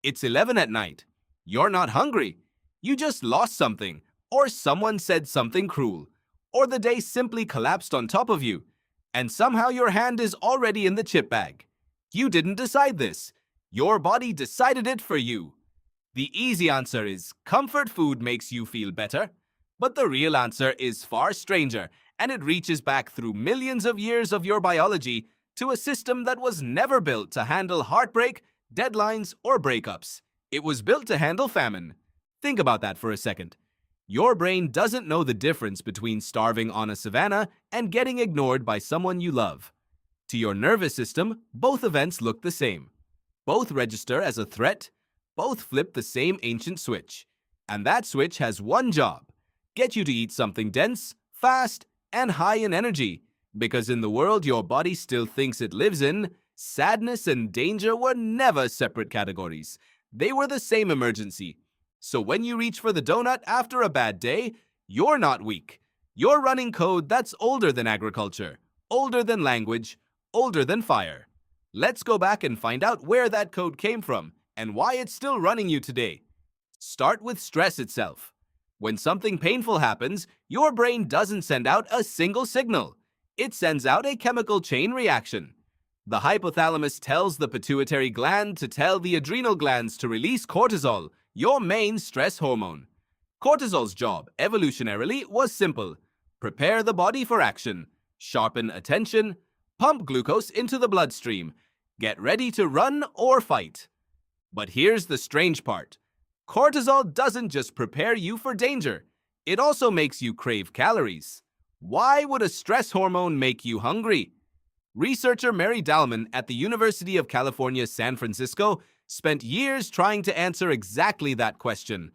It's 11 at night. You're not hungry. You just lost something, or someone said something cruel, or the day simply collapsed on top of you, and somehow your hand is already in the chip bag. You didn't decide this. Your body decided it for you. The easy answer is comfort food makes you feel better, but the real answer is far stranger, and it reaches back through millions of years of your biology to a system that was never built to handle heartbreak, deadlines, or breakups. It was built to handle famine. Think about that for a second. Your brain doesn't know the difference between starving on a savanna and getting ignored by someone you love. To your nervous system, both events look the same. Both register as a threat. Both flip the same ancient switch. And that switch has one job: get you to eat something dense, fast, and high in energy. Because in the world your body still thinks it lives in, sadness and danger were never separate categories. They were the same emergency. So when you reach for the donut after a bad day, you're not weak. You're running code that's older than agriculture, older than language, older than fire. Let's go back and find out where that code came from and why it's still running you today. Start with stress itself. When something painful happens, your brain doesn't send out a single signal. It sends out a chemical chain reaction. The hypothalamus tells the pituitary gland to tell the adrenal glands to release cortisol, your main stress hormone. Cortisol's job, evolutionarily, was simple: prepare the body for action, sharpen attention, pump glucose into the bloodstream, get ready to run or fight. But here's the strange part. Cortisol doesn't just prepare you for danger, it also makes you crave calories. Why would a stress hormone make you hungry? Researcher Mary Dalman at the University of California, San Francisco spent years trying to answer exactly that question.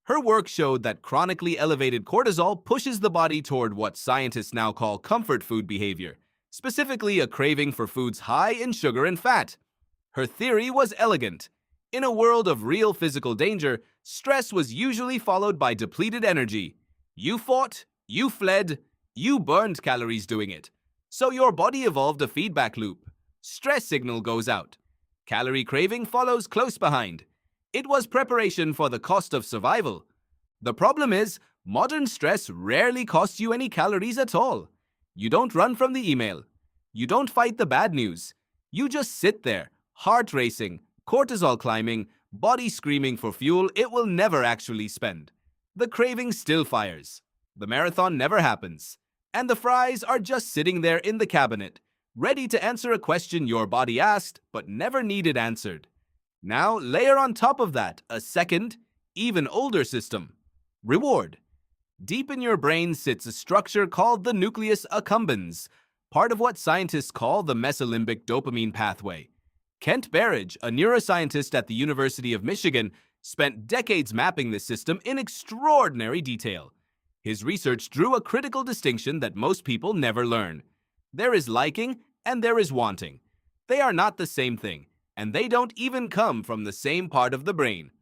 Her work showed that chronically elevated cortisol pushes the body toward what scientists now call comfort food behavior, specifically a craving for foods high in sugar and fat. Her theory was elegant. In a world of real physical danger, stress was usually followed by depleted energy. You fought, you fled, you burned calories doing it. So your body evolved a feedback loop. Stress signal goes out. Calorie craving follows close behind. It was preparation for the cost of survival. The problem is, modern stress rarely costs you any calories at all. You don't run from the email. You don't fight the bad news. You just sit there, heart racing, cortisol climbing, body screaming for fuel it will never actually spend. The craving still fires. The marathon never happens. And the fries are just sitting there in the cabinet, ready to answer a question your body asked but never needed answered. Now layer on top of that a second, even older system: reward. Deep in your brain sits a structure called the nucleus accumbens, part of what scientists call the mesolimbic dopamine pathway. Kent Berridge, a neuroscientist at the University of Michigan, spent decades mapping this system in extraordinary detail. His research drew a critical distinction that most people never learn. There is liking and there is wanting. They are not the same thing, and they don't even come from the same part of the brain.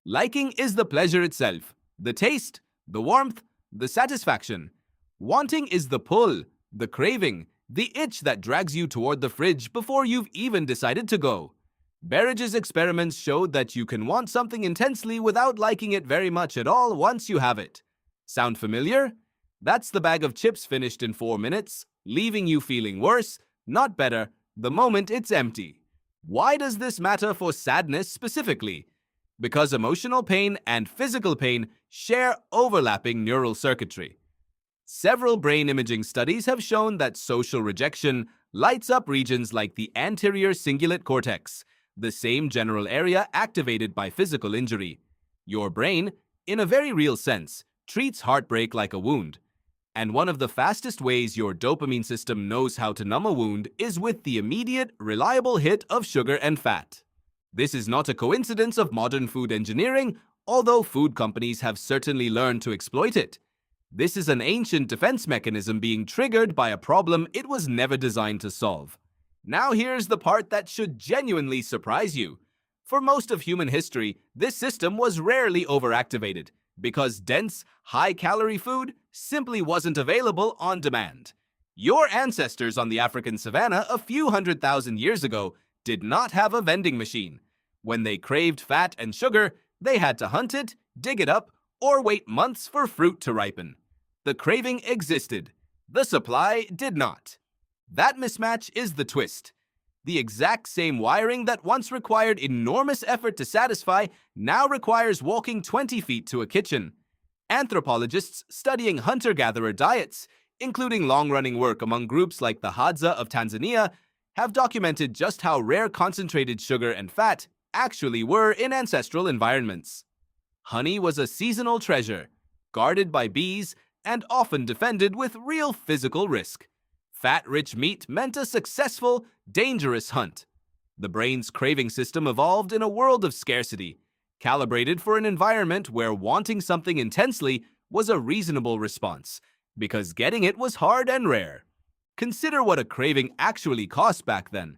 Liking is the pleasure itself, the taste, the warmth, the satisfaction. Wanting is the pull, the craving, the itch that drags you toward the fridge before you've even decided to go. Berridge's experiments showed that you can want something intensely without liking it very much at all once you have it. Sound familiar? That's the bag of chips finished in 4 minutes, leaving you feeling worse, not better, the moment it's empty. Why does this matter for sadness specifically? Because emotional pain and physical pain share overlapping neural circuitry. Several brain imaging studies have shown that social rejection lights up regions like the anterior cingulate cortex, the same general area activated by physical injury. Your brain, in a very real sense, treats heartbreak like a wound. And one of the fastest ways your dopamine system knows how to numb a wound is with the immediate, reliable hit of sugar and fat. This is not a coincidence of modern food engineering, although food companies have certainly learned to exploit it. This is an ancient defense mechanism being triggered by a problem it was never designed to solve. Now here's the part that should genuinely surprise you. For most of human history, this system was rarely overactivated, because dense, high-calorie food simply wasn't available on demand. Your ancestors on the African savanna a few 100,000 years ago did not have a vending machine. When they craved fat and sugar, they had to hunt it, dig it up, or wait months for fruit to ripen. The craving existed. The supply did not. That mismatch is the twist. The exact same wiring that once required enormous effort to satisfy now requires walking 20 feet to a kitchen. Anthropologists studying hunter-gatherer diets, including long-running work among groups like the Hadza of Tanzania, have documented just how rare concentrated sugar and fat actually were in ancestral environments. Honey was a seasonal treasure, guarded by bees and often defended with real physical risk. Fat-rich meat meant a successful, dangerous hunt. The brain's craving system evolved in a world of scarcity, calibrated for an environment where wanting something intensely was a reasonable response, because getting it was hard and rare. Consider what a craving actually cost back then.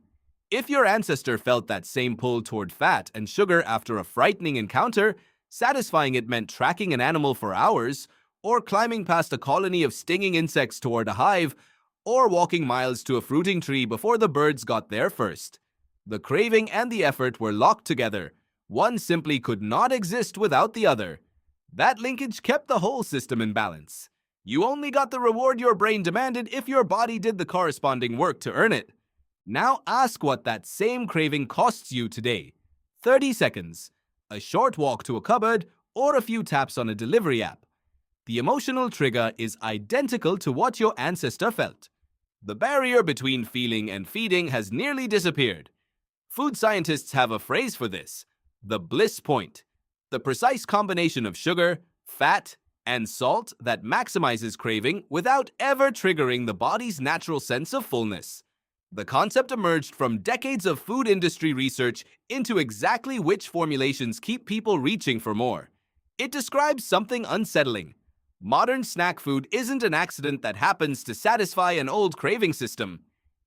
If your ancestor felt that same pull toward fat and sugar after a frightening encounter, satisfying it meant tracking an animal for hours, or climbing past a colony of stinging insects toward a hive, or walking miles to a fruiting tree before the birds got there first. The craving and the effort were locked together. One simply could not exist without the other. That linkage kept the whole system in balance. You only got the reward your brain demanded if your body did the corresponding work to earn it. Now ask what that same craving costs you today. 30 seconds, a short walk to a cupboard, or a few taps on a delivery app. The emotional trigger is identical to what your ancestor felt. The barrier between feeling and feeding has nearly disappeared. Food scientists have a phrase for this: the Bliss Point, the precise combination of sugar, fat, and salt that maximizes craving without ever triggering the body's natural sense of fullness. The concept emerged from decades of food industry research into exactly which formulations keep people reaching for more. It describes something unsettling. Modern snack food isn't an accident that happens to satisfy an old craving system.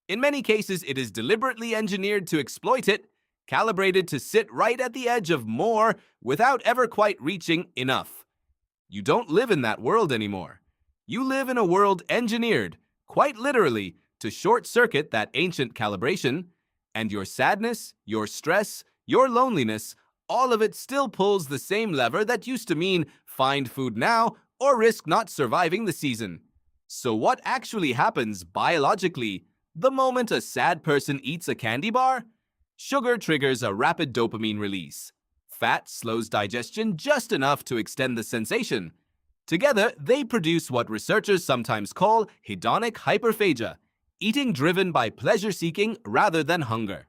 In many cases, it is deliberately engineered to exploit it, calibrated to sit right at the edge of more without ever quite reaching enough. You don't live in that world anymore. You live in a world engineered, quite literally, to short-circuit that ancient calibration, and your sadness, your stress, your loneliness, all of it still pulls the same lever that used to mean find food now or risk not surviving the season. So what actually happens biologically the moment a sad person eats a candy bar? Sugar triggers a rapid dopamine release. Fat slows digestion just enough to extend the sensation. Together, they produce what researchers sometimes call hedonic hyperphagia, eating driven by pleasure-seeking rather than hunger.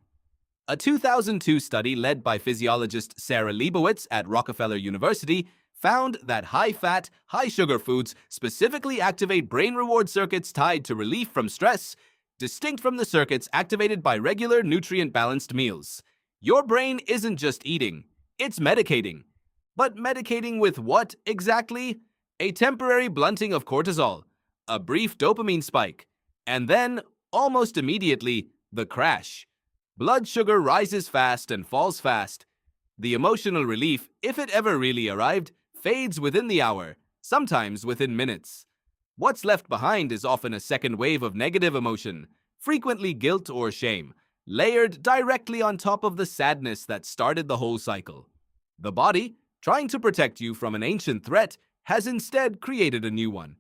A 2002 study led by physiologist Sarah Leibowitz at Rockefeller University found that high-fat, high-sugar foods specifically activate brain reward circuits tied to relief from stress, distinct from the circuits activated by regular nutrient-balanced meals. Your brain isn't just eating, it's medicating. But medicating with what exactly? A temporary blunting of cortisol, a brief dopamine spike, and then, almost immediately, the crash. Blood sugar rises fast and falls fast. The emotional relief, if it ever really arrived, fades within the hour, sometimes within minutes. What's left behind is often a second wave of negative emotion, frequently guilt or shame, layered directly on top of the sadness that started the whole cycle. The body, trying to protect you from an ancient threat, has instead created a new one.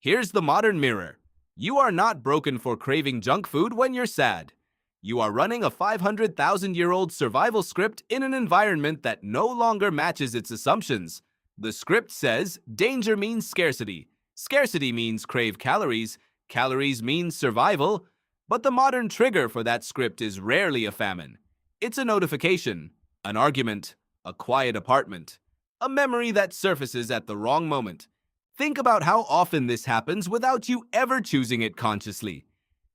Here's the modern mirror. You are not broken for craving junk food when you're sad. You are running a 500,000-year-old survival script in an environment that no longer matches its assumptions. The script says danger means scarcity. Scarcity means crave calories. Calories means survival. But the modern trigger for that script is rarely a famine. It's a notification, an argument, a quiet apartment, a memory that surfaces at the wrong moment. Think about how often this happens without you ever choosing it consciously.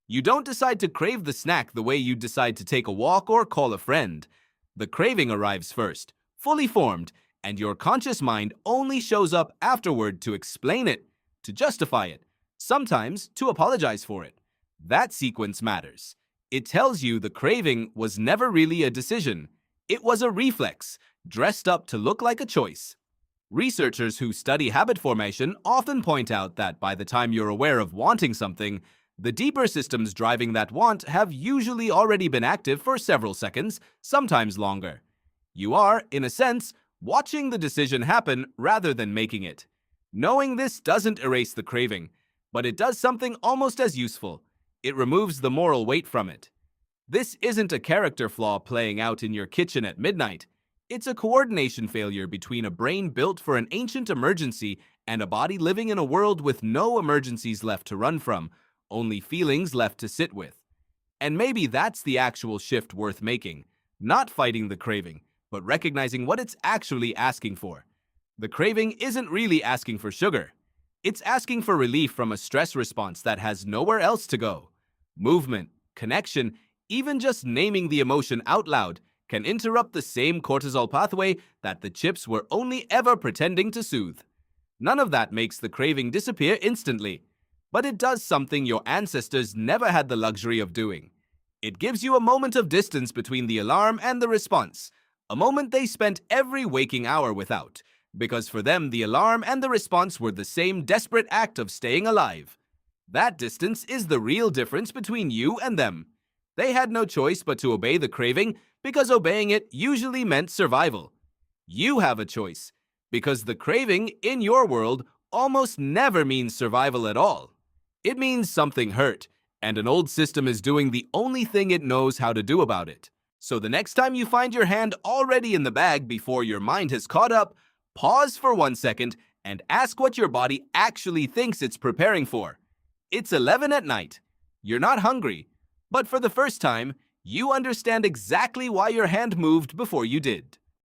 You don't decide to crave the snack the way you decide to take a walk or call a friend. The craving arrives first, fully formed, and your conscious mind only shows up afterward to explain it, to justify it, sometimes to apologize for it. That sequence matters. It tells you the craving was never really a decision. It was a reflex, dressed up to look like a choice. Researchers who study habit formation often point out that by the time you're aware of wanting something, the deeper systems driving that want have usually already been active for several seconds, sometimes longer. You are, in a sense, watching the decision happen rather than making it. Knowing this doesn't erase the craving, but it does something almost as useful. It removes the moral weight from it. This isn't a character flaw playing out in your kitchen at midnight. It's a coordination failure between a brain built for an ancient emergency and a body living in a world with no emergencies left to run from, only feelings left to sit with. And maybe that's the actual shift worth making, not fighting the craving, but recognizing what it's actually asking for. The craving isn't really asking for sugar. It's asking for relief from a stress response that has nowhere else to go. Movement, connection, even just naming the emotion out loud can interrupt the same cortisol pathway that the chips were only ever pretending to soothe. None of that makes the craving disappear instantly, but it does something your ancestors never had the luxury of doing. It gives you a moment of distance between the alarm and the response, a moment they spent every waking hour without, because for them the alarm and the response were the same desperate act of staying alive. That distance is the real difference between you and them. They had no choice but to obey the craving because obeying it usually meant survival. You have a choice because the craving in your world almost never means survival at all. It means something hurt, and an old system is doing the only thing it knows how to do about it. So the next time you find your hand already in the bag before your mind has caught up, pause for 1 second and ask what your body actually thinks it's preparing for. It's 11 at night. You're not hungry, but for the first time, you understand exactly why your hand moved before you did.